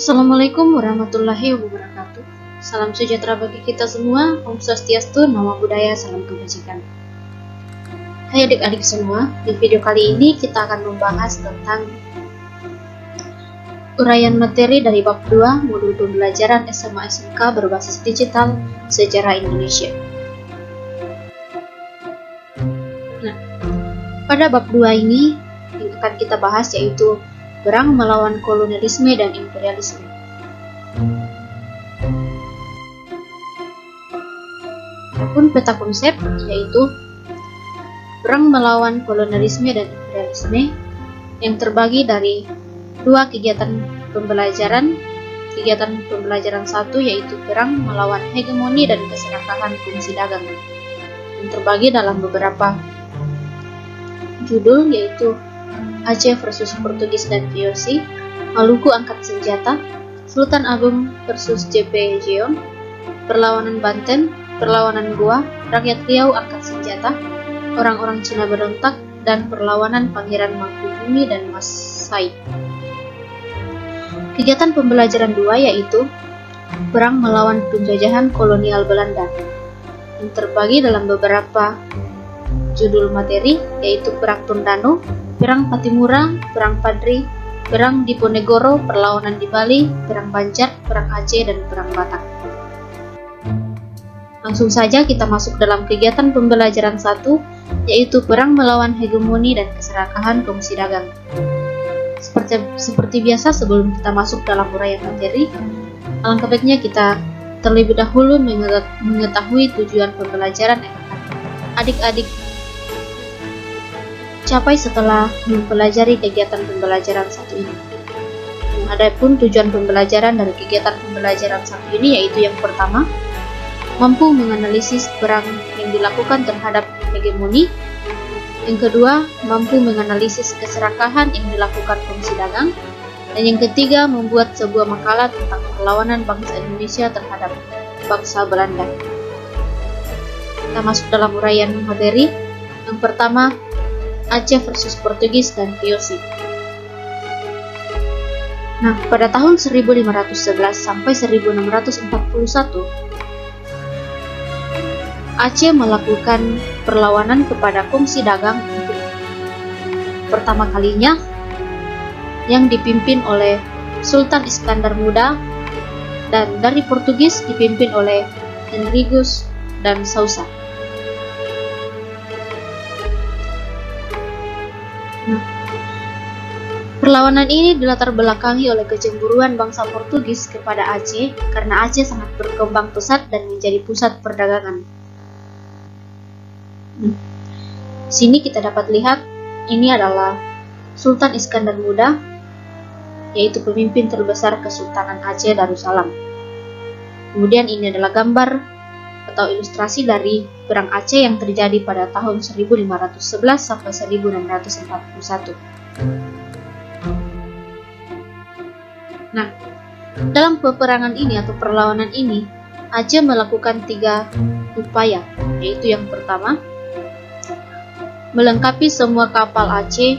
Assalamualaikum warahmatullahi wabarakatuh. Salam sejahtera bagi kita semua. Om Swastiastu, Namo Buddhaya, salam kebajikan. Hai adik-adik semua, di video kali ini kita akan membahas tentang uraian materi dari bab 2 modul pembelajaran SMA SMK berbasis digital Sejarah Indonesia. Nah, pada bab 2 ini yang akan kita bahas yaitu perang melawan kolonialisme dan imperialisme. Adapun peta konsep yaitu perang melawan kolonialisme dan imperialisme yang terbagi dari dua kegiatan pembelajaran. Kegiatan pembelajaran satu yaitu perang melawan hegemoni dan keserakahan fungsi dagang, yang terbagi dalam beberapa judul yaitu Aceh versus Portugis dan VOC, Maluku angkat senjata, Sultan Agung versus JP Jeon, perlawanan Banten, perlawanan Goa, rakyat Riau angkat senjata, orang-orang Cina berontak, dan perlawanan Pangeran Mangkubumi dan Mas Said. Kegiatan pembelajaran 2 yaitu perang melawan penjajahan kolonial Belanda, yang terbagi dalam beberapa judul materi yaitu Perang Tondano, Perang Patimura, Perang Padri, Perang Diponegoro, Perlawanan di Bali, Perang Banjar, Perang Aceh, dan Perang Batak. Langsung saja kita masuk dalam kegiatan pembelajaran 1, yaitu Perang melawan hegemoni dan keserakahan fungsi dagang. Seperti biasa, sebelum kita masuk dalam uraian materi, alangkah baiknya kita terlebih dahulu mengetahui tujuan pembelajaran yang akan adik-adik capai setelah mempelajari kegiatan pembelajaran satu ini. Adapun tujuan pembelajaran dari kegiatan pembelajaran satu ini yaitu yang pertama, mampu menganalisis perang yang dilakukan terhadap hegemoni. Yang kedua, mampu menganalisis keserakahan yang dilakukan fungsi dagang. Dan yang ketiga, membuat sebuah makalah tentang perlawanan bangsa Indonesia terhadap bangsa Belanda. Kita masuk dalam uraian materi. Yang pertama, Aceh versus Portugis dan VOC. Nah, pada tahun 1511 sampai 1641, Aceh melakukan perlawanan kepada fungsi dagang untuk pertama kalinya, yang dipimpin oleh Sultan Iskandar Muda, dan dari Portugis dipimpin oleh Henriques dan Sousa. Perlawanan ini dilatar belakangi oleh kecemburuan bangsa Portugis kepada Aceh karena Aceh sangat berkembang pesat dan menjadi pusat perdagangan. Sini kita dapat lihat ini adalah Sultan Iskandar Muda, yaitu pemimpin terbesar Kesultanan Aceh Darussalam. Kemudian ini adalah gambar atau ilustrasi dari Perang Aceh yang terjadi pada tahun 1511 sampai 1641. Nah, dalam peperangan ini atau perlawanan ini, Aceh melakukan 3 upaya, yaitu yang pertama, melengkapi semua kapal Aceh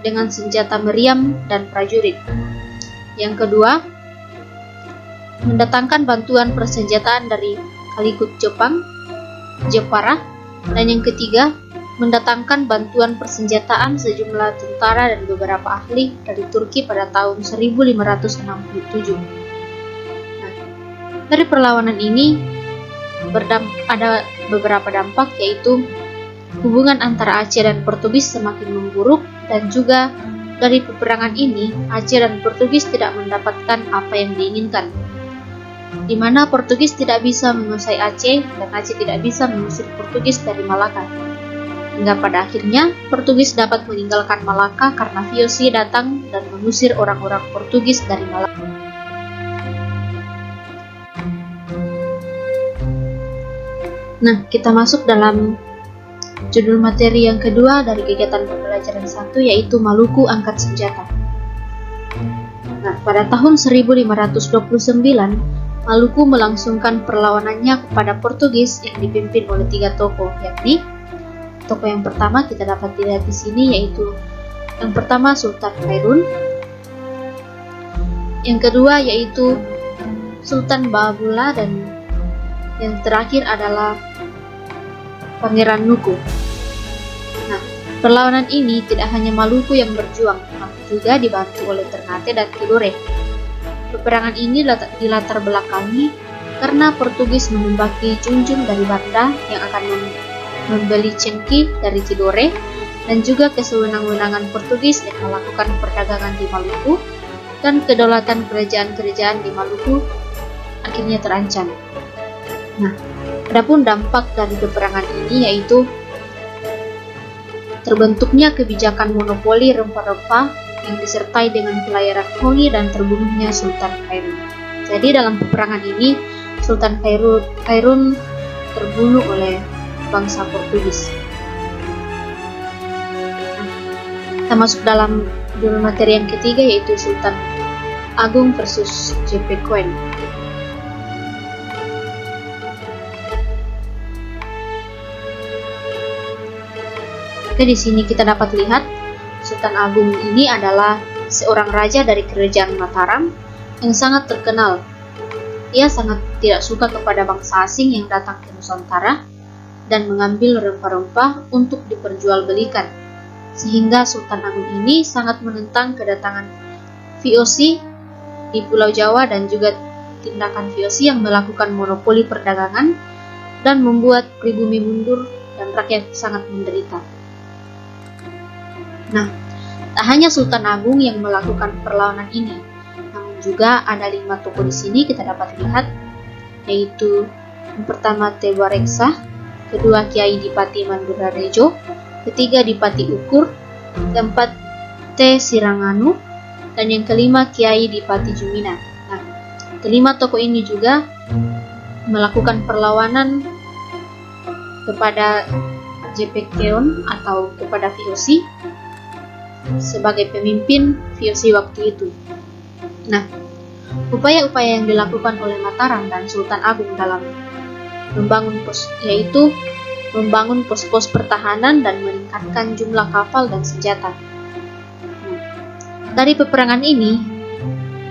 dengan senjata meriam dan prajurit. Yang kedua, mendatangkan bantuan persenjataan dari Kalikut Jepara, dan yang ketiga, mendatangkan bantuan persenjataan sejumlah tentara dan beberapa ahli dari Turki pada tahun 1567. Nah, dari perlawanan ini ada beberapa dampak, yaitu hubungan antara Aceh dan Portugis semakin memburuk, dan juga dari peperangan ini Aceh dan Portugis tidak mendapatkan apa yang diinginkan, di mana Portugis tidak bisa menguasai Aceh dan Aceh tidak bisa mengusir Portugis dari Malaka. Hingga pada akhirnya Portugis dapat meninggalkan Malaka karena VOC datang dan mengusir orang-orang Portugis dari Malaka. Nah, kita masuk dalam judul materi yang kedua dari kegiatan pembelajaran 1, yaitu Maluku angkat senjata. Nah, pada tahun 1529, Maluku melangsungkan perlawanannya kepada Portugis yang dipimpin oleh 3 tokoh, yakni tokoh yang pertama kita dapat lihat di sini, yaitu yang pertama Sultan Khairun, Yang kedua yaitu Sultan Baabula, dan yang terakhir adalah Pangeran Nuku. Nah, perlawanan ini tidak hanya Maluku yang berjuang, tapi juga dibantu oleh Ternate dan Tidore. Peperangan ini dilatar belakangi karena Portugis menembaki Junjung dari Banda yang akan membeli cengkih dari Tidore, dan juga kesewenang-wenangan Portugis yang melakukan perdagangan di Maluku, dan kedaulatan kerajaan-kerajaan di Maluku akhirnya terancam. Nah, adapun dampak dari peperangan ini yaitu terbentuknya kebijakan monopoli rempah-rempah yang disertai dengan pelayaran koni dan terbunuhnya Sultan Khairun. Jadi dalam peperangan ini Sultan Khairun terbunuh oleh bangsa Portugis. Kita masuk dalam judul materi yang ketiga yaitu Sultan Agung versus J.P. Coen. Oke, di sini kita dapat lihat Sultan Agung ini adalah seorang raja dari kerajaan Mataram yang sangat terkenal. Ia sangat tidak suka kepada bangsa asing yang datang ke Nusantara dan mengambil rempah-rempah untuk diperjualbelikan. Sehingga Sultan Agung ini sangat menentang kedatangan VOC di Pulau Jawa dan juga tindakan VOC yang melakukan monopoli perdagangan dan membuat pribumi mundur dan rakyat sangat menderita. Nah, tak hanya Sultan Agung yang melakukan perlawanan ini, namun juga ada 5 tokoh di sini kita dapat lihat, yaitu yang pertama Tewa Reksa, kedua Kiai Dipati Mandurarejo, ketiga Dipati Ukur, keempat T. Siranganu, dan yang kelima Kiai Dipati Jumina. Nah, kelima tokoh ini juga melakukan perlawanan kepada J.P. Coen atau kepada VOC sebagai pemimpin VOC waktu itu. Nah, upaya-upaya yang dilakukan oleh Mataram dan Sultan Agung dalam membangun pos-pos pertahanan dan meningkatkan jumlah kapal dan senjata. Dari peperangan ini,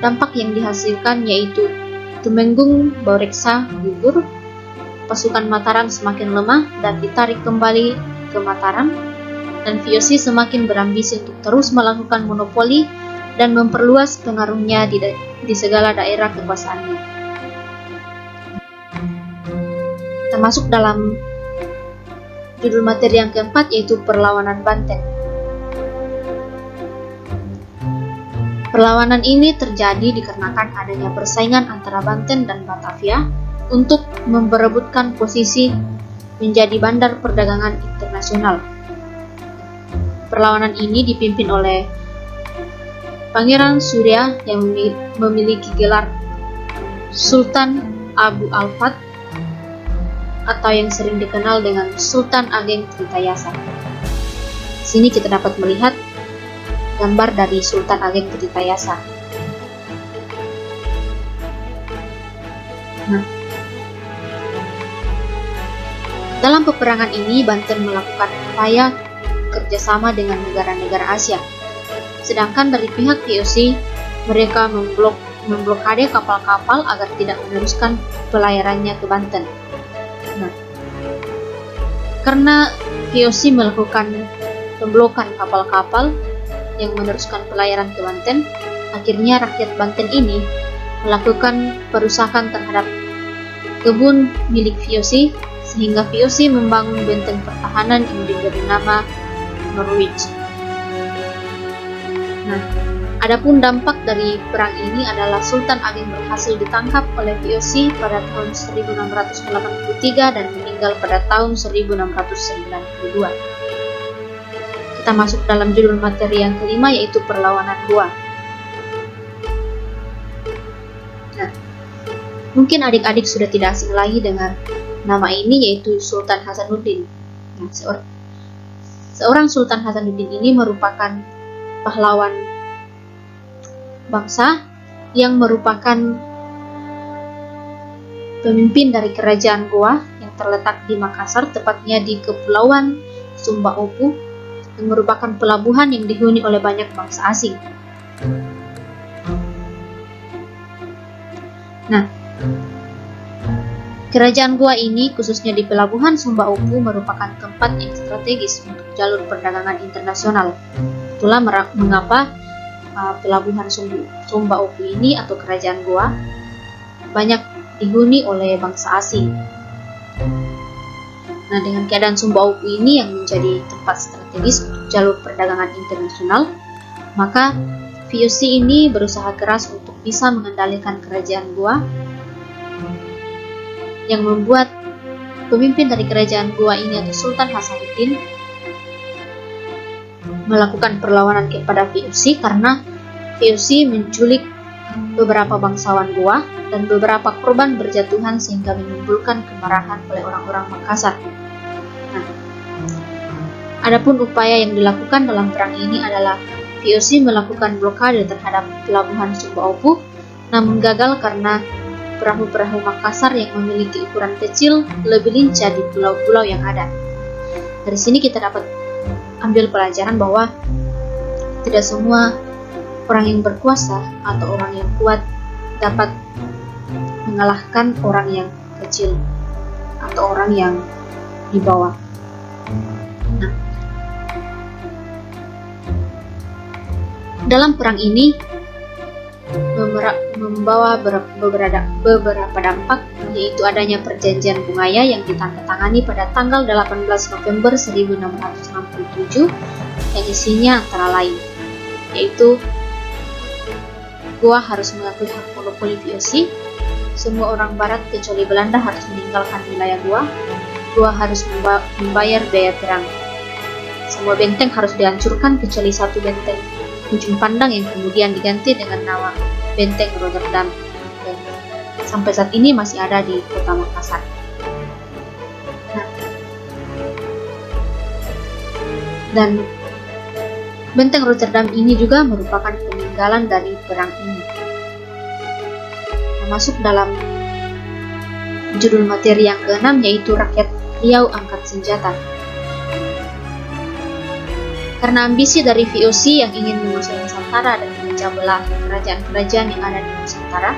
dampak yang dihasilkan yaitu Tumenggung Baureksa gugur, pasukan Mataram semakin lemah dan ditarik kembali ke Mataram, dan VOC semakin berambisi untuk terus melakukan monopoli dan memperluas pengaruhnya di segala daerah kekuasaannya. Kita masuk dalam judul materi yang keempat yaitu perlawanan Banten. Perlawanan ini terjadi dikarenakan adanya persaingan antara Banten dan Batavia untuk memperebutkan posisi menjadi bandar perdagangan internasional. Perlawanan ini dipimpin oleh Pangeran Surya yang memiliki gelar Sultan Abu Alfat atau yang sering dikenal dengan Sultan Ageng Tritayasa. Di sini kita dapat melihat gambar dari Sultan Ageng Tritayasa. Nah, dalam peperangan ini Banten melakukan upaya kerjasama dengan negara-negara Asia. Sedangkan dari pihak VOC, mereka memblokade kapal-kapal agar tidak meneruskan pelayarannya ke Banten. Nah, karena VOC melakukan pemblokan kapal-kapal yang meneruskan pelayaran ke Banten, akhirnya rakyat Banten ini melakukan perusakan terhadap kebun milik VOC, sehingga VOC membangun benteng pertahanan yang diberi nama Norwich. Nah, adapun dampak dari perang ini adalah Sultan Ageng berhasil ditangkap oleh VOC pada tahun 1683 dan meninggal pada tahun 1692. Kita masuk dalam judul materi yang kelima yaitu perlawanan Goa. Nah, mungkin adik-adik sudah tidak asing lagi dengan nama ini yaitu Sultan Hasanuddin. Nah, seorang Sultan Hasanuddin ini merupakan pahlawan bangsa yang merupakan pemimpin dari kerajaan Goa yang terletak di Makassar, tepatnya di Kepulauan Sumba Opu, yang merupakan pelabuhan yang dihuni oleh banyak bangsa asing. Nah, kerajaan Goa ini, khususnya di pelabuhan Sumba Opu, merupakan tempat yang strategis untuk jalur perdagangan internasional. Itulah mengapa pelabuhan Sumba Opu ini atau kerajaan Goa banyak dihuni oleh bangsa asing. Nah, dengan keadaan Sumba Opu ini yang menjadi tempat strategis untuk jalur perdagangan internasional, maka VOC ini berusaha keras untuk bisa mengendalikan kerajaan Goa, yang membuat pemimpin dari kerajaan Goa ini atau Sultan Hasanuddin melakukan perlawanan kepada VOC karena VOC menculik beberapa bangsawan Goa dan beberapa korban berjatuhan sehingga menimbulkan kemarahan oleh orang-orang Makassar. Nah, adapun upaya yang dilakukan dalam perang ini adalah VOC melakukan blokade terhadap pelabuhan Sumba Opu, namun gagal karena perahu-perahu Makassar yang memiliki ukuran kecil lebih lincah di pulau-pulau yang ada. Dari sini kita dapat ambil pelajaran bahwa tidak semua orang yang berkuasa atau orang yang kuat dapat mengalahkan orang yang kecil atau orang yang di bawah. Nah, dalam perang ini membawa beberapa dampak, yaitu adanya perjanjian Bungaya yang ditandatangani pada tanggal 18 November 1667 yang isinya antara lain yaitu Goa harus mengakui hak monopoli VOC, semua orang barat kecuali Belanda harus meninggalkan wilayah Goa, Goa harus membayar biaya perang, semua benteng harus dihancurkan kecuali satu benteng ujung pandang yang kemudian diganti dengan nama Benteng Rotterdam, dan sampai saat ini masih ada di kota Makassar. Nah, dan Benteng Rotterdam ini juga merupakan peninggalan dari perang ini. Masuk dalam judul materi yang ke-6 yaitu Rakyat Riau Angkat Senjata. Karena ambisi dari VOC yang ingin menguasai Nusantara dan memecah belah kerajaan-kerajaan yang ada di Nusantara,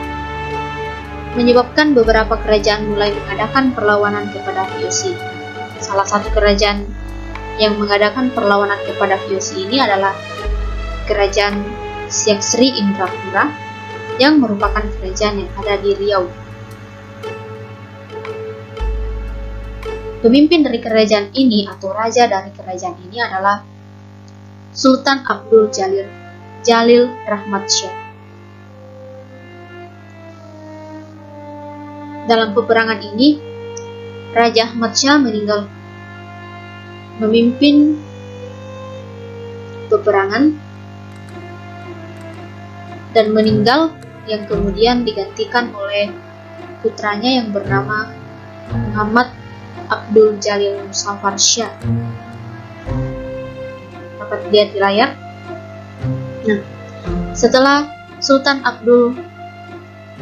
menyebabkan beberapa kerajaan mulai mengadakan perlawanan kepada VOC. Salah satu kerajaan yang mengadakan perlawanan kepada VOC ini adalah Kerajaan Siak Sri Indrapura yang merupakan kerajaan yang ada di Riau. Pemimpin dari kerajaan ini atau raja dari kerajaan ini adalah Sultan Abdul Jalil Rahmat Syah. Dalam peperangan ini, Raja Ahmad Syah meninggal memimpin peperangan dan meninggal, yang kemudian digantikan oleh putranya yang bernama Muhammad Abdul Jalil Muzaffar Syah. Dapat dilihat di layar. Nah, setelah Sultan Abdul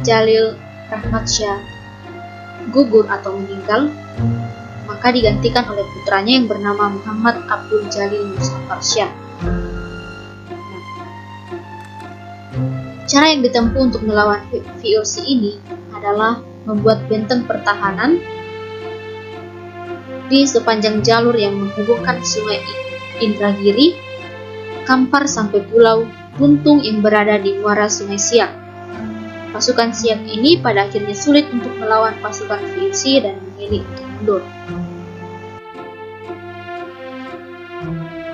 Jalil Rahmat Syah gugur atau meninggal, maka digantikan oleh putranya yang bernama Muhammad Abdul Jalil Muzaffar Syah. Cara yang ditempuh untuk melawan VOC ini adalah membuat benteng pertahanan di sepanjang jalur yang menghubungkan Sungai Indragiri, Kampar sampai Pulau Buntung yang berada di muara Sungai Siak. Pasukan Siak ini pada akhirnya sulit untuk melawan pasukan VOC dan memilih untuk mundur.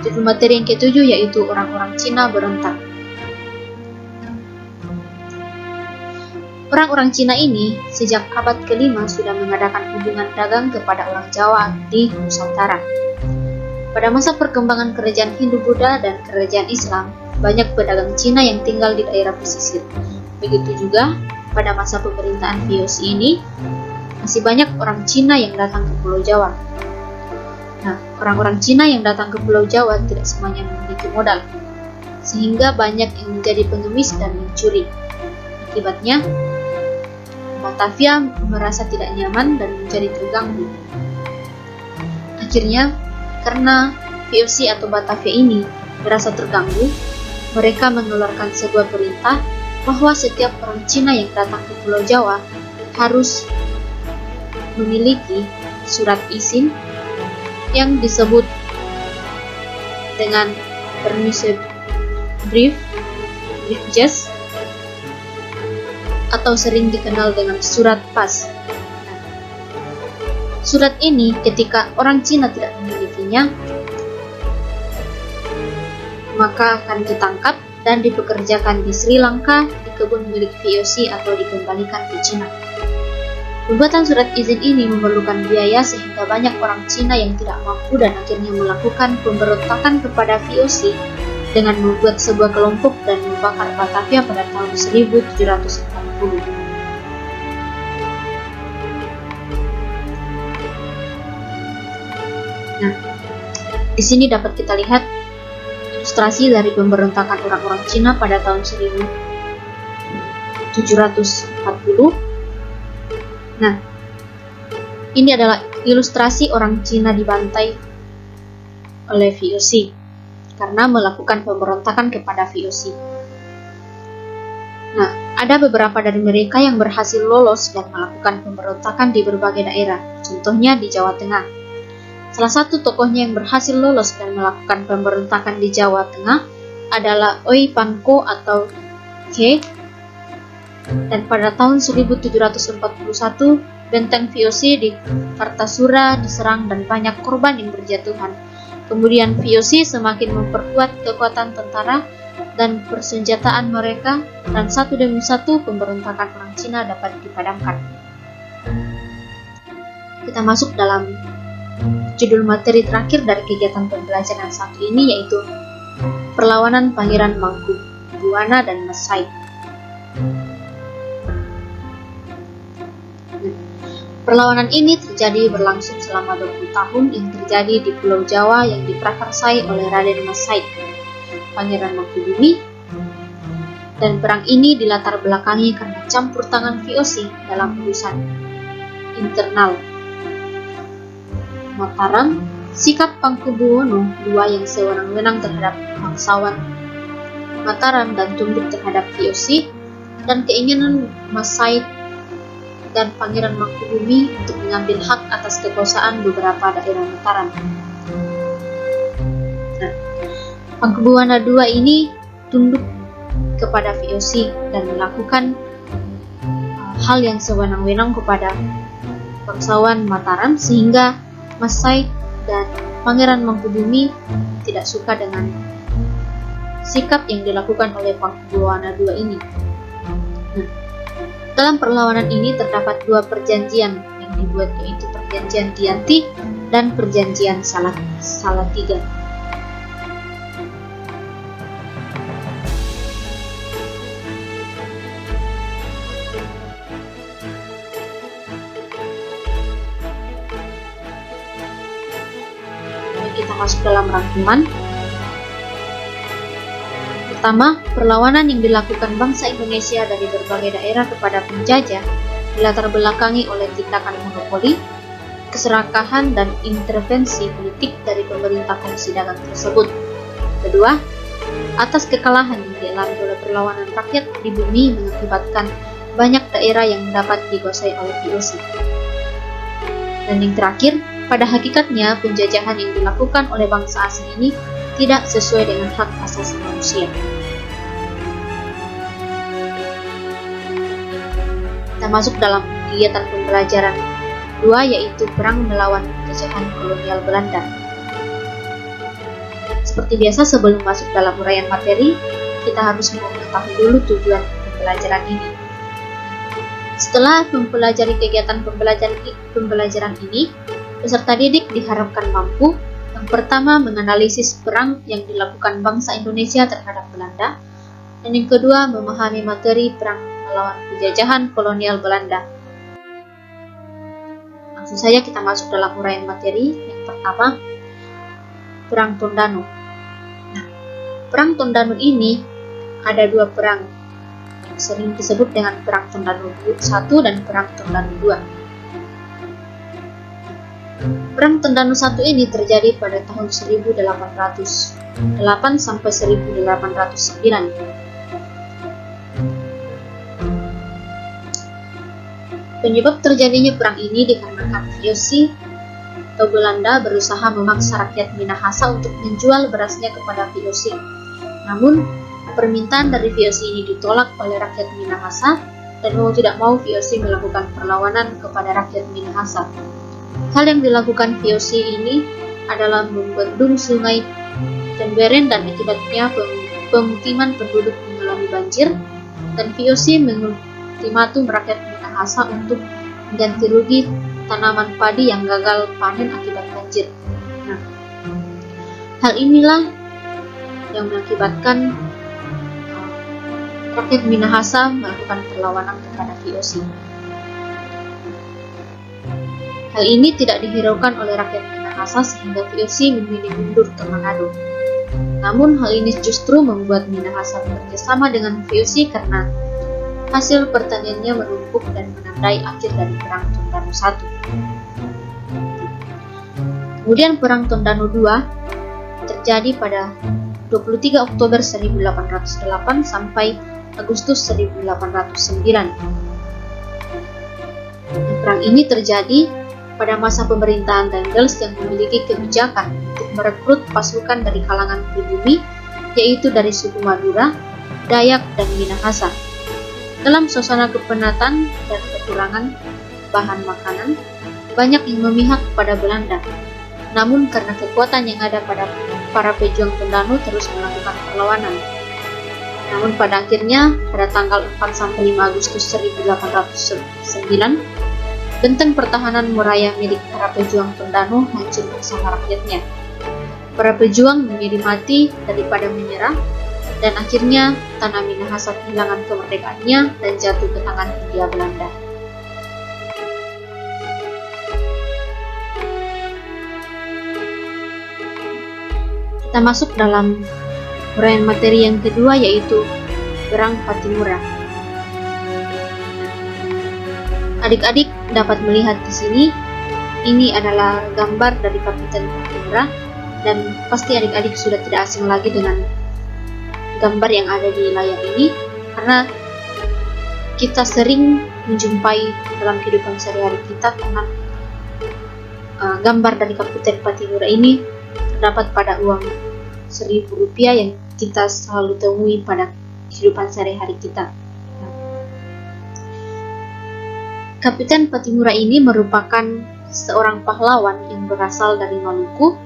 Judul materi yang ke-7 yaitu orang-orang Cina berontak. Orang-orang Cina ini sejak abad ke-5 sudah mengadakan hubungan dagang kepada orang Jawa di Nusantara. Pada masa perkembangan kerajaan Hindu-Buddha dan kerajaan Islam, banyak pedagang Cina yang tinggal di daerah pesisir. Begitu juga pada masa pemerintahan VOC ini, masih banyak orang Cina yang datang ke Pulau Jawa. Nah, orang-orang Cina yang datang ke Pulau Jawa tidak semuanya memiliki modal, sehingga banyak yang menjadi pengemis dan mencuri. Akibatnya, Batavia merasa tidak nyaman dan menjadi terganggu. Akhirnya, karena VOC atau Batavia ini merasa terganggu, mereka mengeluarkan sebuah perintah bahwa setiap orang Cina yang datang ke Pulau Jawa harus memiliki surat izin yang disebut dengan permission brief atau sering dikenal dengan surat pas. Surat ini ketika orang Cina tidak memilikinya, maka akan ditangkap dan dipekerjakan di Sri Lanka di kebun milik VOC atau dikembalikan ke Cina. Pembuatan surat izin ini memerlukan biaya sehingga banyak orang Cina yang tidak mampu dan akhirnya melakukan pemberontakan kepada VOC dengan membuat sebuah kelompok dan membakar Batavia pada tahun 1740. Nah, di sini dapat kita lihat ilustrasi dari pemberontakan orang-orang Cina pada tahun 1740. Nah, ini adalah ilustrasi orang Cina dibantai oleh VOC karena melakukan pemberontakan kepada VOC. Nah, ada beberapa dari mereka yang berhasil lolos dan melakukan pemberontakan di berbagai daerah, contohnya di Jawa Tengah. Salah satu tokohnya yang berhasil lolos dan melakukan pemberontakan di Jawa Tengah adalah Oi Panko atau Ke. Dan pada tahun 1741, benteng VOC di Kartasura diserang dan banyak korban yang berjatuhan. Kemudian VOC semakin memperkuat kekuatan tentara dan persenjataan mereka, dan satu demi satu pemberontakan orang Cina dapat dipadamkan. Kita masuk dalam judul materi terakhir dari kegiatan pembelajaran satu ini, yaitu Perlawanan Pangeran Mangkubuwana dan Mas Said. Perlawanan ini terjadi berlangsung selama 20 tahun yang terjadi di Pulau Jawa yang diprakarsai oleh Raden Mas Said, Pangeran Mangkubumi, dan perang ini dilatar belakangi karena campur tangan VOC dalam urusan internal Mataram, sikap Pakubuwono II yang sewenang-wenang terhadap bangsawan Mataram dan tunduk terhadap VOC, dan keinginan Mas Said dan Pangeran Mangkubumi untuk mengambil hak atas kekuasaan beberapa daerah Mataram. Nah, Pakubuwana II ini tunduk kepada VOC dan melakukan hal yang sewenang-wenang kepada bangsawan Mataram, sehingga Mas Said dan Pangeran Mangkubumi tidak suka dengan sikap yang dilakukan oleh Pakubuwana II ini. Nah, dalam perlawanan ini terdapat dua perjanjian yang dibuat, yaitu Perjanjian Tianti dan Perjanjian Salatiga. Kita masuk dalam rangkuman. Pertama, perlawanan yang dilakukan bangsa Indonesia dari berbagai daerah kepada penjajah dilatar belakangi oleh tindakan monopoli, keserakahan, dan intervensi politik dari pemerintah Komisi Dagang tersebut. Kedua, atas kekalahan yang dialami oleh perlawanan rakyat di bumi mengakibatkan banyak daerah yang dapat dikuasai oleh VOC. Dan yang terakhir, pada hakikatnya, penjajahan yang dilakukan oleh bangsa asing ini tidak sesuai dengan hak asasi manusia. Kita masuk dalam kegiatan pembelajaran 2, yaitu Perang Melawan Penjajahan Kolonial Belanda. Seperti biasa, sebelum masuk dalam uraian materi, kita harus mengetahui dulu tujuan pembelajaran ini. Setelah mempelajari kegiatan pembelajaran ini, peserta didik diharapkan mampu, yang pertama, menganalisis perang yang dilakukan bangsa Indonesia terhadap Belanda, dan yang kedua, memahami materi perang melawan penjajahan kolonial Belanda. Langsung saja kita masuk dalam uraian materi. Yang pertama, Perang Tondano. Nah, Perang Tondano ini ada dua perang yang sering disebut dengan Perang Tondano I dan Perang Tondano II. Perang Tondano I ini terjadi pada tahun 1808 sampai 1809. Penyebab terjadinya perang ini dikarenakan VOC atau Belanda berusaha memaksa rakyat Minahasa untuk menjual berasnya kepada VOC. Namun, permintaan dari VOC ini ditolak oleh rakyat Minahasa dan mau tidak mau VOC melakukan perlawanan kepada rakyat Minahasa. Hal yang dilakukan VOC ini adalah membendung sungai Temberen dan akibatnya pemukiman penduduk mengalami banjir, dan VOC mengultimatum rakyat Minahasa untuk mengganti rugi tanaman padi yang gagal panen akibat banjir. Nah, hal inilah yang mengakibatkan rakyat Minahasa melakukan perlawanan kepada VOC. Hal ini tidak dihiraukan oleh rakyat Minahasa sehingga VOC memilih mundur ke Manado. Namun hal ini justru membuat Minahasa bekerjasama dengan VOC karena hasil pertaniannya menumpuk dan menandai akhir dari Perang Tondano I. Kemudian Perang Tondano II terjadi pada 23 Oktober 1808 sampai Agustus 1809. Perang ini terjadi pada masa pemerintahan Dangles yang memiliki kebijakan untuk merekrut pasukan dari kalangan pribumi, yaitu dari suku Madura, Dayak, dan Minahasa. Dalam suasana kepenatan dan kekurangan bahan makanan, banyak yang memihak kepada Belanda. Namun karena kekuatan yang ada pada para pejuang Tondano terus melakukan perlawanan. Namun pada akhirnya pada tanggal 4-5 Agustus 1809, benteng pertahanan Moraya milik para pejuang Tondano hancur bersama rakyatnya. Para pejuang memilih mati daripada menyerah, dan akhirnya tanah Minahasa kehilangan kemerdekaannya dan jatuh ke tangan Hindia Belanda. Kita masuk dalam uraian materi yang kedua, yaitu Perang Patimura. Adik-adik dapat melihat di sini, ini adalah gambar dari Kapiten Patimura, dan pasti adik-adik sudah tidak asing lagi dengan gambar yang ada di layar ini, karena kita sering menjumpai dalam kehidupan sehari-hari kita, karena gambar dari Kapiten Patimura ini terdapat pada uang Rp1.000 yang kita selalu temui pada kehidupan sehari-hari kita. Kapiten Patimura ini merupakan seorang pahlawan yang berasal dari Maluku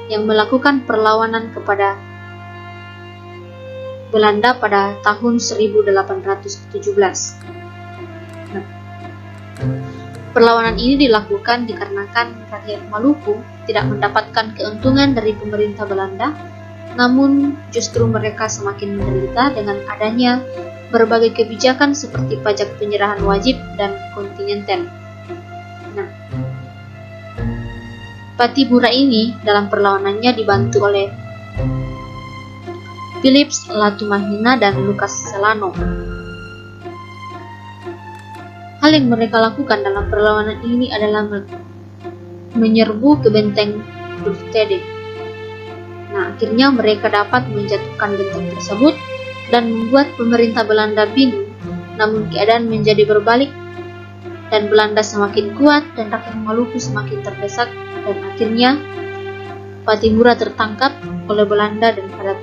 yang melakukan perlawanan kepada Belanda pada tahun 1817. Perlawanan ini dilakukan dikarenakan rakyat Maluku tidak mendapatkan keuntungan dari pemerintah Belanda, namun justru mereka semakin menderita dengan adanya berbagai kebijakan seperti pajak penyerahan wajib dan kontingenten. Nah, Patimura ini dalam perlawanannya dibantu oleh Philips Latumahina dan Lucas Celano. Hal yang mereka lakukan dalam perlawanan ini adalah menyerbu ke benteng Duvtede. Nah, akhirnya mereka dapat menjatuhkan benteng tersebut dan membuat pemerintah Belanda bingung. Namun keadaan menjadi berbalik dan Belanda semakin kuat dan rakyat Maluku semakin terdesak, dan akhirnya Patimura tertangkap oleh Belanda, dan pada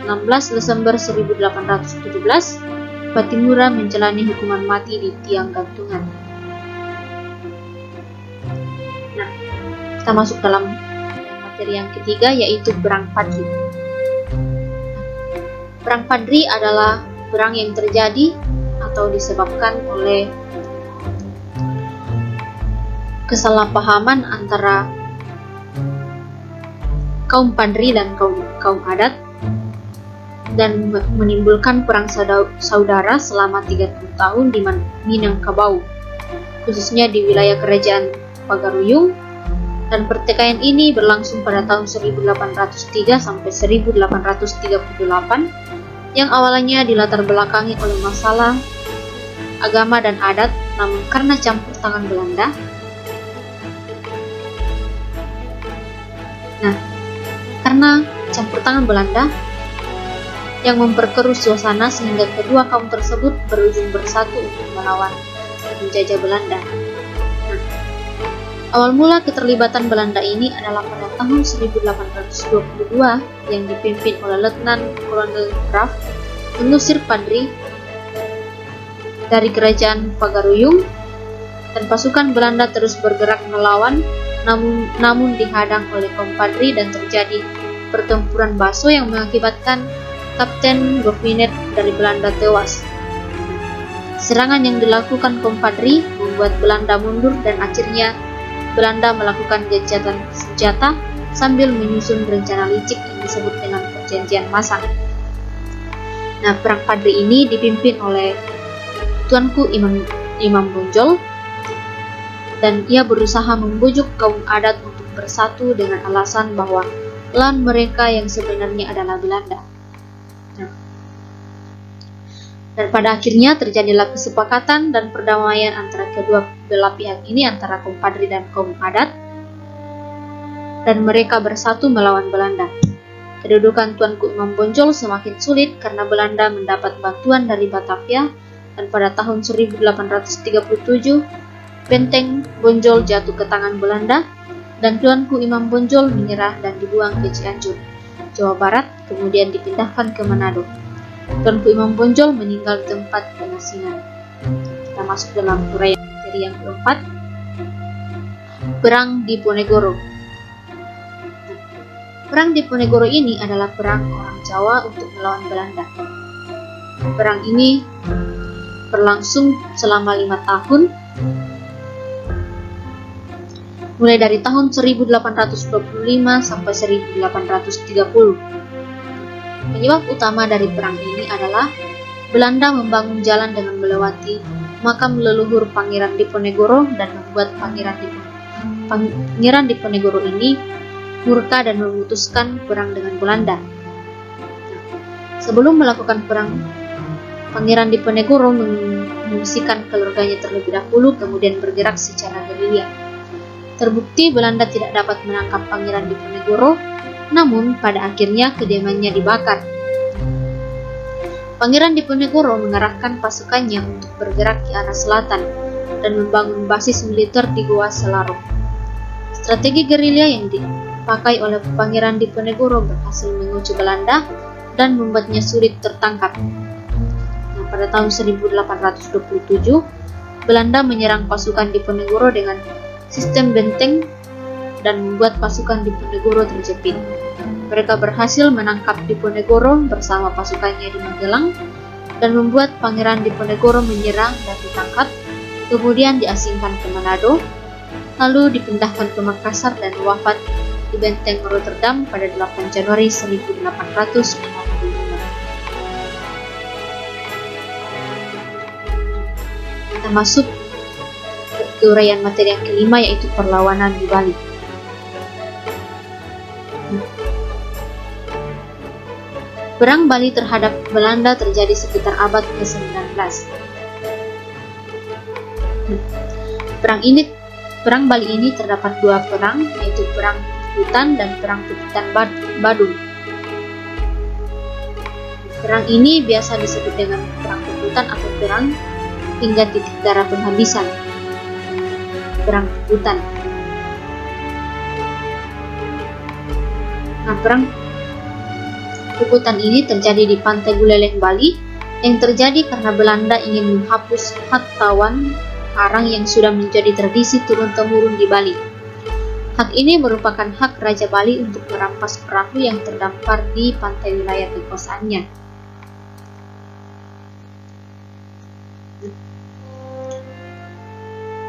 16 Desember 1817 Patimura menjalani hukuman mati di tiang gantungan. Nah, kita masuk dalam materi yang ketiga, yaitu Perang Padri. Perang Padri adalah perang yang terjadi atau disebabkan oleh kesalahpahaman antara kaum Padri dan kaum adat, dan menimbulkan perang saudara selama 30 tahun di Minangkabau, khususnya di wilayah kerajaan Pagaruyung, dan pertikaian ini berlangsung pada tahun 1803 sampai 1838, yang awalnya dilatar belakangi oleh masalah agama dan adat, namun karena campur tangan Belanda. Nah, karena campur tangan Belanda yang memperkeruh suasana, sehingga kedua kaum tersebut berujung bersatu untuk melawan penjajah Belanda. Nah, awal mula keterlibatan Belanda ini adalah pada tahun 1822 yang dipimpin oleh Letnan Kolonel Graaf mengusir Padri dari kerajaan Pagaruyung, dan pasukan Belanda terus bergerak melawan, namun dihadang oleh kompadri dan terjadi pertempuran baso yang mengakibatkan Kapten Govinet dari Belanda tewas. Serangan yang dilakukan kompadri membuat Belanda mundur dan akhirnya Belanda melakukan gencatan senjata sambil menyusun rencana licik yang disebut dengan Perjanjian Masang. Nah, perang Padri ini dipimpin oleh Tuanku Imam Bonjol, dan ia berusaha membujuk kaum adat untuk bersatu dengan alasan bahwa lawan mereka yang sebenarnya adalah Belanda. Nah, dan pada akhirnya terjadilah kesepakatan dan perdamaian antara kedua belah pihak ini, antara kaum Padri dan kaum adat, dan mereka bersatu melawan Belanda. Kedudukan Tuanku Imam Bonjol semakin sulit karena Belanda mendapat bantuan dari Batavia, dan pada tahun 1837 Benteng Bonjol jatuh ke tangan Belanda dan Tuanku Imam Bonjol menyerah dan dibuang ke Cianjur, Jawa Barat, kemudian dipindahkan ke Manado. Tuanku Imam Bonjol meninggal di tempat pengasingan. Kita masuk dalam uraian materi yang keempat, Perang Diponegoro. Perang Diponegoro ini adalah perang orang Jawa untuk melawan Belanda. Perang ini berlangsung selama 5 tahun, mulai dari tahun 1825 sampai 1830. Penyebab utama dari perang ini adalah Belanda membangun jalan dengan melewati makam leluhur Pangeran Diponegoro dan membuat Pangeran Diponegoro ini murka dan memutuskan perang dengan Belanda. Sebelum melakukan perang, Pangeran Diponegoro mengungsikan keluarganya terlebih dahulu, kemudian bergerak secara gerilya. Terbukti Belanda tidak dapat menangkap Pangeran Diponegoro, namun pada akhirnya kediamannya dibakar. Pangeran Diponegoro mengarahkan pasukannya untuk bergerak ke arah selatan dan membangun basis militer di Goa Selarong. Strategi gerilya yang dipakai oleh Pangeran Diponegoro berhasil mengunci Belanda dan membuatnya sulit tertangkap. Pada tahun 1827, Belanda menyerang pasukan Diponegoro dengan sistem benteng dan membuat pasukan Diponegoro terjepit. Mereka berhasil menangkap Diponegoro bersama pasukannya di Magelang dan membuat Pangeran Diponegoro menyerang dan ditangkap, kemudian diasingkan ke Manado, lalu dipindahkan ke Makassar dan wafat di Benteng Rotterdam pada 8 Januari 1855. Kita masuk ke uraian materi yang kelima, yaitu perlawanan di Bali. Perang Bali terhadap Belanda terjadi sekitar abad ke-19. Perang Bali ini terdapat dua perang, yaitu Perang Puputan dan Perang Puputan Badung. Perang ini biasa disebut dengan Perang Puputan atau Perang hingga titik darah penghabisan. Perang Puputan. Nah, Perang Puputan ini terjadi di Pantai Buleleng, Bali, yang terjadi karena Belanda ingin menghapus hak tawan karang yang sudah menjadi tradisi turun-temurun di Bali. Hak ini merupakan hak Raja Bali untuk merampas perahu yang terdampar di pantai wilayah kekuasaannya.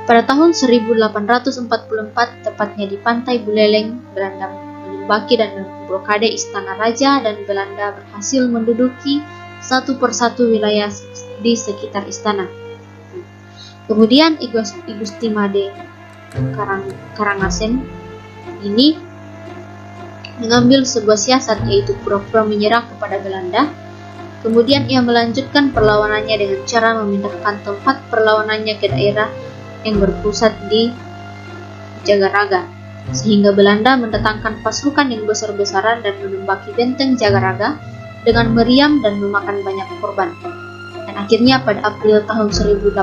Pada tahun 1844, tepatnya di Pantai Buleleng, Belanda menembaki dan memblokade istana raja dan Belanda berhasil menduduki satu persatu wilayah di sekitar istana. Kemudian I Gusti Made Karangasem ini mengambil sebuah siasat, yaitu pura-pura menyerah kepada Belanda. Kemudian ia melanjutkan perlawanannya dengan cara memindahkan tempat perlawanannya ke daerah yang berpusat di Jagaraga, sehingga Belanda mendatangkan pasukan yang besar-besaran dan menembaki benteng Jagaraga dengan meriam dan memakan banyak korban. Dan akhirnya pada April tahun 1849,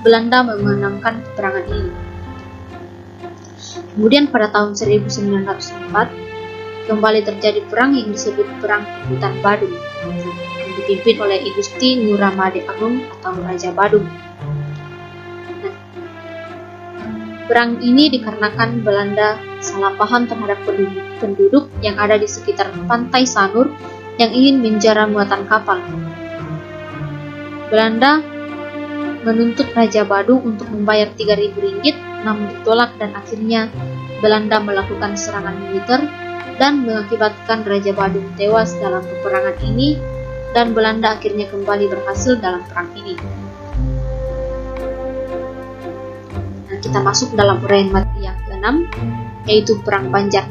Belanda memenangkan peperangan ini. Kemudian pada tahun 1904, kembali terjadi perang yang disebut Perang Hutan Badung, yang dipimpin oleh I Gusti Ngurah Made Agung atau Raja Badung. Perang ini dikarenakan Belanda salah paham terhadap penduduk yang ada di sekitar pantai Sanur yang ingin menjara muatan kapal. Belanda menuntut Raja Badung untuk membayar 3.000 ringgit, namun ditolak dan akhirnya Belanda melakukan serangan militer dan mengakibatkan Raja Badung tewas dalam peperangan ini, dan Belanda akhirnya kembali berhasil dalam perang ini. Nah, kita masuk dalam uraian materi yang ke-6, yaitu Perang Banjar.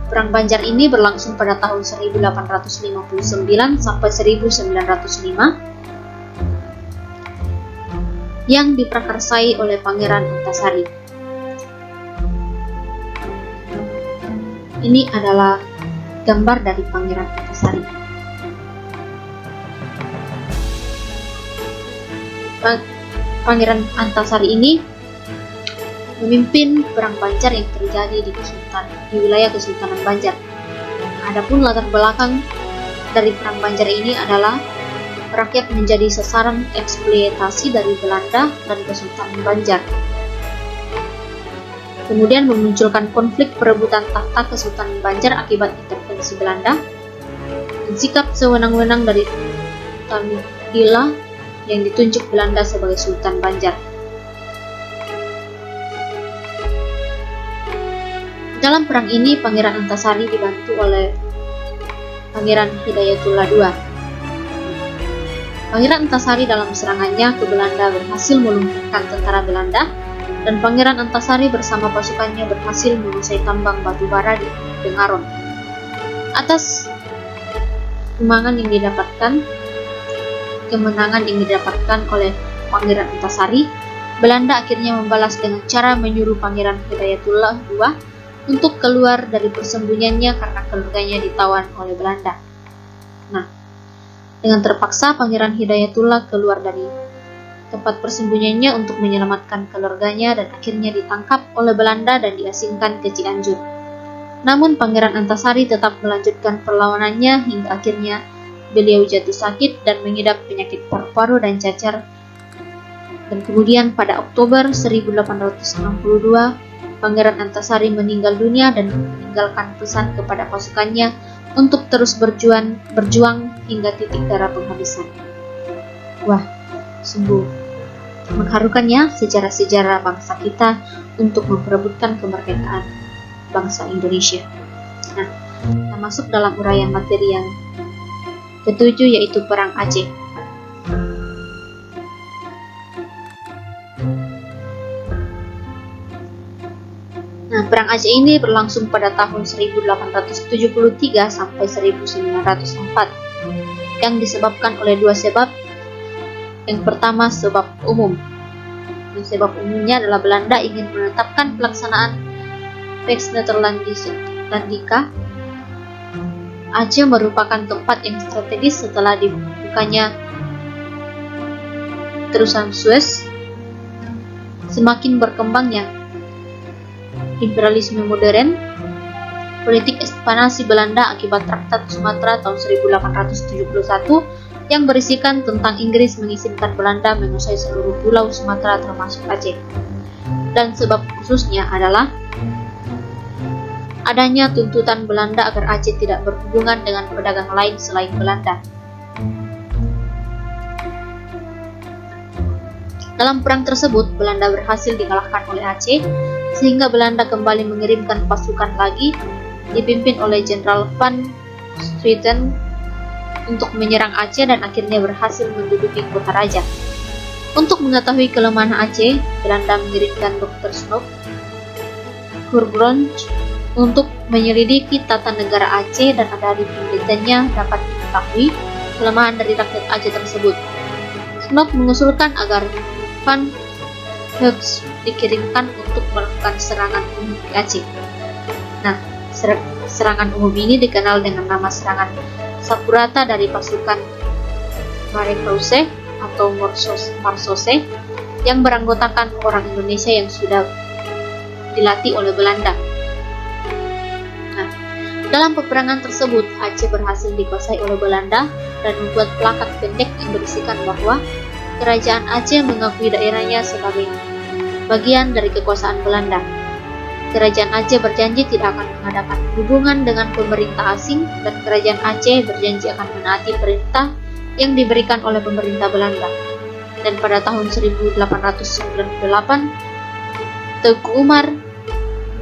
Perang Banjar ini berlangsung pada tahun 1859 sampai 1905 yang diprakarsai oleh Pangeran Antasari. Ini adalah gambar dari Pangeran Antasari. Pangeran Antasari ini memimpin Perang Banjar yang terjadi di wilayah Kesultanan Banjar. Adapun latar belakang dari Perang Banjar ini adalah rakyat menjadi sasaran eksploitasi dari Belanda dan Kesultanan Banjar. Kemudian memunculkan konflik perebutan tahta Kesultanan Banjar akibat intervensi Belanda, dan sikap sewenang-wenang dari Tamidila yang ditunjuk Belanda sebagai Sultan Banjar. Dalam perang ini, Pangeran Antasari dibantu oleh Pangeran Hidayatullah II. Pangeran Antasari dalam serangannya ke Belanda berhasil melumpuhkan tentara Belanda, dan Pangeran Antasari bersama pasukannya berhasil menguasai tambang batu bara di Bengaron. Atas kemenangan yang didapatkan oleh Pangeran Antasari, Belanda akhirnya membalas dengan cara menyuruh Pangeran Hidayatullah II untuk keluar dari persembunyiannya karena keluarganya ditawan oleh Belanda. Nah, dengan terpaksa Pangeran Hidayatullah keluar dari tempat persembunyiannya untuk menyelamatkan keluarganya dan akhirnya ditangkap oleh Belanda dan diasingkan ke Cianjur. Namun Pangeran Antasari tetap melanjutkan perlawanannya hingga akhirnya beliau jatuh sakit dan mengidap penyakit paru-paru dan cacar. Dan kemudian pada Oktober 1862, Pangeran Antasari meninggal dunia dan meninggalkan pesan kepada pasukannya untuk terus berjuang hingga titik darah penghabisan. Wah, sungguh mengharukan ya sejarah-sejarah bangsa kita untuk memperebutkan kemerdekaan bangsa Indonesia. Nah, kita masuk dalam uraian materi yang ke-7, yaitu Perang Aceh. Nah, Perang Aceh ini berlangsung pada tahun 1873 sampai 1904 yang disebabkan oleh dua sebab. Yang pertama, sebab umum. Sebab umumnya adalah Belanda ingin menetapkan pelaksanaan Pax Nederlandika. Aceh merupakan tempat yang strategis setelah dibukanya terusan Suez. Semakin berkembangnya imperialisme modern, politik ekspansi Belanda akibat Traktat Sumatera tahun 1871 yang berisikan tentang Inggris mengizinkan Belanda menguasai seluruh pulau Sumatera termasuk Aceh. Dan sebab khususnya adalah adanya tuntutan Belanda agar Aceh tidak berhubungan dengan pedagang lain selain Belanda. Dalam perang tersebut, Belanda berhasil dikalahkan oleh Aceh, sehingga Belanda kembali mengirimkan pasukan lagi dipimpin oleh Jenderal Van Swieten untuk menyerang Aceh dan akhirnya berhasil menduduki kota raja. Untuk mengetahui kelemahan Aceh, Belanda mengirimkan Dr. Snow Kurbrunch untuk menyelidiki tata negara Aceh, dan dari penelitiannya dapat diketahui kelemahan dari rakyat Aceh tersebut. Snow mengusulkan agar Van Hughes dikirimkan untuk melakukan serangan umum di Aceh. Nah, serangan umum ini dikenal dengan nama serangan Sapurata dari pasukan Marekrause atau Marsose yang beranggotakan orang Indonesia yang sudah dilatih oleh Belanda. Nah, dalam peperangan tersebut, Aceh berhasil dikuasai oleh Belanda dan membuat plakat pendek yang berisikan bahwa Kerajaan Aceh mengakui daerahnya sebagai bagian dari kekuasaan Belanda. Kerajaan Aceh berjanji tidak akan mengadakan hubungan dengan pemerintah asing dan Kerajaan Aceh berjanji akan menaati perintah yang diberikan oleh pemerintah Belanda. Dan pada tahun 1898, Teuku Umar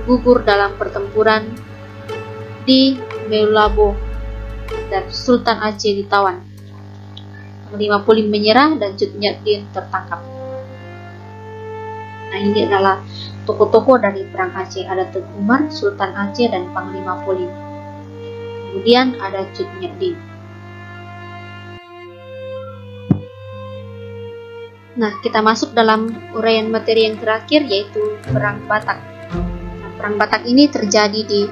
gugur dalam pertempuran di Meulabo dan Sultan Aceh ditawan. Panglima Polim menyerah dan Cut Nyak tertangkap. Nah, ini adalah tokoh-tokoh dari perang Aceh. Ada Teuku Umar, Sultan Aceh, dan Panglima Polim. Kemudian ada Cut Nyak. Nah, kita masuk dalam uraian materi yang terakhir, yaitu Perang Batak. Nah, Perang Batak ini terjadi di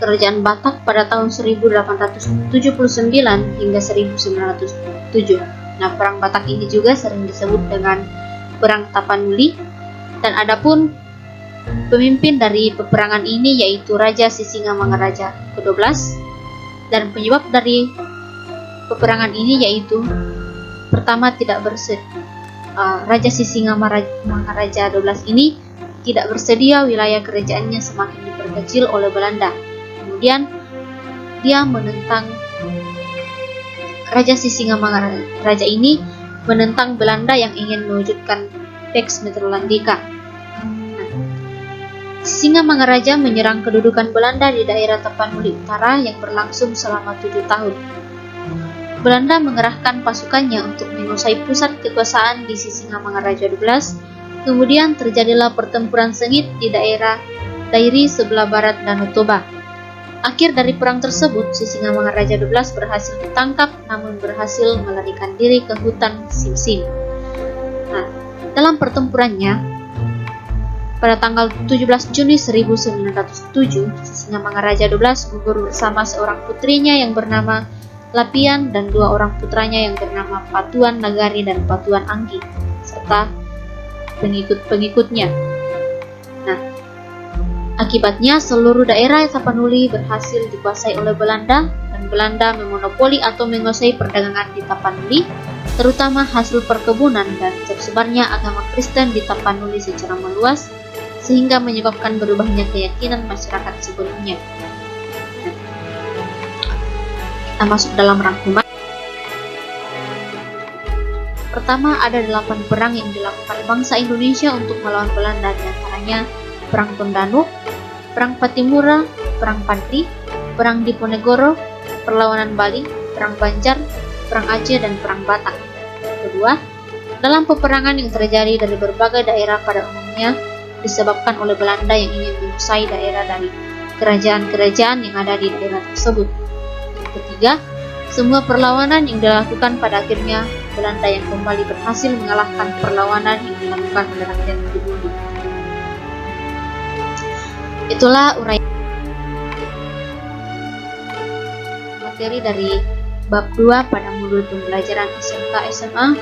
Kerajaan Batak pada tahun 1879 hingga 1907. Nah, Perang Batak ini juga sering disebut dengan Perang Tapanuli, dan adapun pemimpin dari peperangan ini yaitu Raja Sisingamangaraja ke-12, dan penyebab dari peperangan ini yaitu pertama Raja Sisingamangaraja 12 ini tidak bersedia wilayah kerajaannya semakin diperkecil oleh Belanda. Kemudian dia menentang Raja Sisingamangaraja ini menentang Belanda yang ingin mewujudkan Pax Netherlandica. Sisingamangaraja menyerang kedudukan Belanda di daerah Tapanuli Utara yang berlangsung selama 7 tahun. Belanda mengerahkan pasukannya untuk menguasai pusat kekuasaan di Sisingamangaraja 12. Kemudian terjadilah pertempuran sengit di daerah Dairi sebelah barat Danau Toba. Akhir dari perang tersebut, Sisingamangaraja 12 berhasil ditangkap namun berhasil melarikan diri ke hutan Sim-Sim. Nah, dalam pertempurannya, pada tanggal 17 Juni 1907, Sisingamangaraja 12 gugur bersama seorang putrinya yang bernama Lapian dan 2 orang putranya yang bernama Patuan Nagari dan Patuan Anggi, serta pengikut-pengikutnya. Nah, akibatnya seluruh daerah Tapanuli berhasil dikuasai oleh Belanda, dan Belanda memonopoli atau menguasai perdagangan di Tapanuli, terutama hasil perkebunan, dan tersebarnya agama Kristen di Tapanuli secara meluas, sehingga menyebabkan berubahnya keyakinan masyarakat sebelumnya. Kita masuk dalam rangkuman. Pertama, ada 8 perang yang dilakukan bangsa Indonesia untuk melawan Belanda, diantaranya Perang Tondano, Perang Patimura, Perang Pantri, Perang Diponegoro, Perlawanan Bali, Perang Banjar, Perang Aceh, dan Perang Batak. Kedua, dalam peperangan yang terjadi dari berbagai daerah pada umumnya disebabkan oleh Belanda yang ingin menguasai daerah dari kerajaan-kerajaan yang ada di daerah tersebut. Ketiga, semua perlawanan yang dilakukan pada akhirnya Belanda yang kembali berhasil mengalahkan perlawanan yang dilakukan oleh rakyat pribumi. Itulah uraian materi dari bab 2 pada modul pembelajaran SMK SMA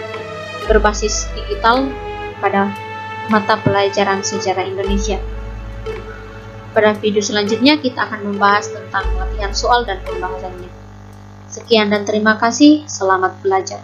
berbasis digital pada mata pelajaran sejarah Indonesia. Pada video selanjutnya kita akan membahas tentang latihan soal dan pembahasannya. Sekian dan terima kasih, selamat belajar.